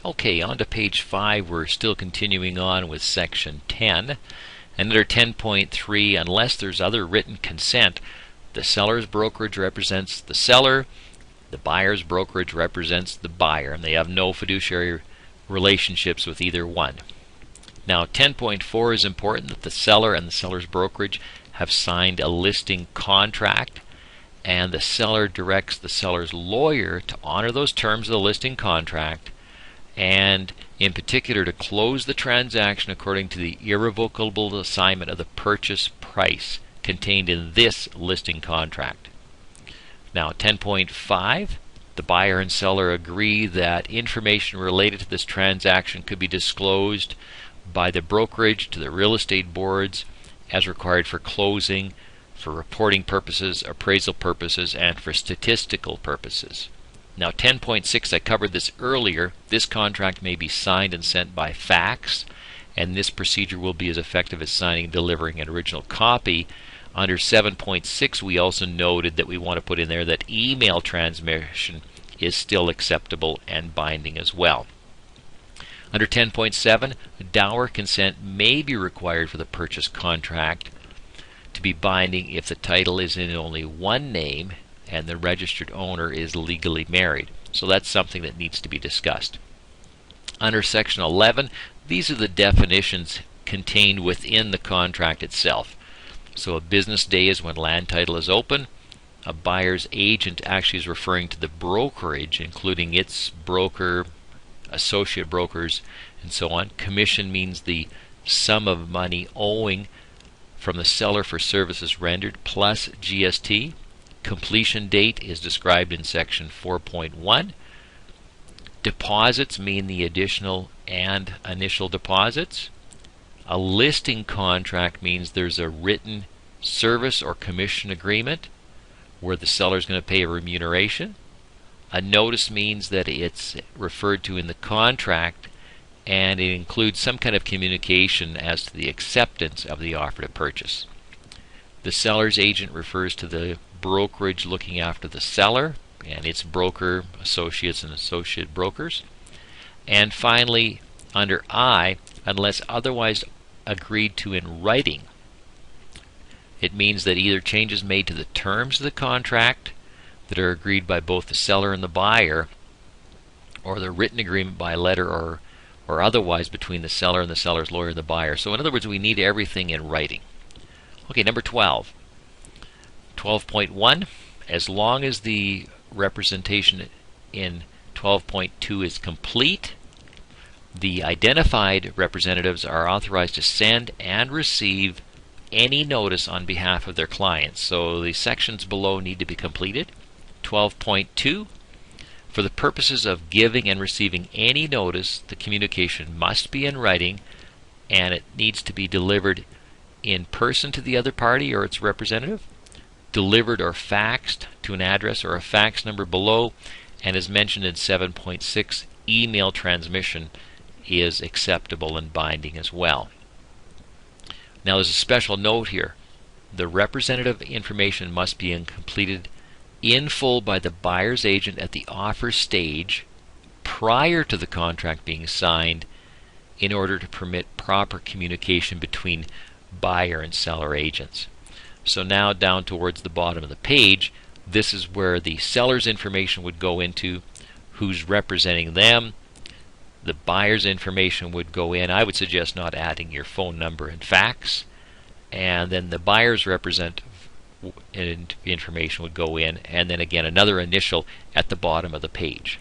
Okay, on to page 5. We're still continuing on with section 10. And under 10.3, unless there's other written consent, the seller's brokerage represents the seller, the buyer's brokerage represents the buyer, and they have no fiduciary relationships with either one. Now 10.4 is important that the seller and the seller's brokerage have signed a listing contract, and the seller directs the seller's lawyer to honor those terms of the listing contract, and in particular to close the transaction according to the irrevocable assignment of the purchase price contained in this listing contract. Now 10.5, the buyer and seller agree that information related to this transaction could be disclosed by the brokerage to the real estate boards as required for closing, for reporting purposes, appraisal purposes, and for statistical purposes. Now 10.6, I covered this earlier. This contract may be signed and sent by fax, and this procedure will be as effective as signing and delivering an original copy. Under 7.6, we also noted that we want to put in there that email transmission is still acceptable and binding as well. Under 10.7, dower consent may be required for the purchase contract to be binding if the title is in only one name and the registered owner is legally married. So that's something that needs to be discussed. Under section 11, these are the definitions contained within the contract itself. So a business day is when land title is open. A buyer's agent actually is referring to the brokerage, including its broker, associate brokers, and so on. Commission means the sum of money owing from the seller for services rendered plus GST. Completion date is described in section 4.1. Deposits mean the additional and initial deposits. A listing contract means there's a written service or commission agreement where the seller is going to pay a remuneration. A notice means that it's referred to in the contract and it includes some kind of communication as to the acceptance of the offer to purchase. The seller's agent refers to the brokerage looking after the seller and its broker, associates, and associate brokers. And finally, under I, unless otherwise agreed to in writing, it means that either changes made to the terms of the contract that are agreed by both the seller and the buyer, or the written agreement by letter or otherwise between the seller and the seller's lawyer and the buyer. So in other words, we need everything in writing. Okay, number 12. 12.1, as long as the representation in 12.2 is complete, the identified representatives are authorized to send and receive any notice on behalf of their clients. So the sections below need to be completed. 12.2, for the purposes of giving and receiving any notice, the communication must be in writing and it needs to be delivered in person to the other party or its representative, delivered or faxed to an address or a fax number below, and as mentioned in 7.6, email transmission is acceptable and binding as well. Now there's a special note here. The representative information must be completed in full by the buyer's agent at the offer stage prior to the contract being signed in order to permit proper communication between buyer and seller agents. So now down towards the bottom of the page, this is where the seller's information would go into, who's representing them. The buyer's information would go in. I would suggest not adding your phone number and fax. And then the buyer's information would go in, and then again another initial at the bottom of the page.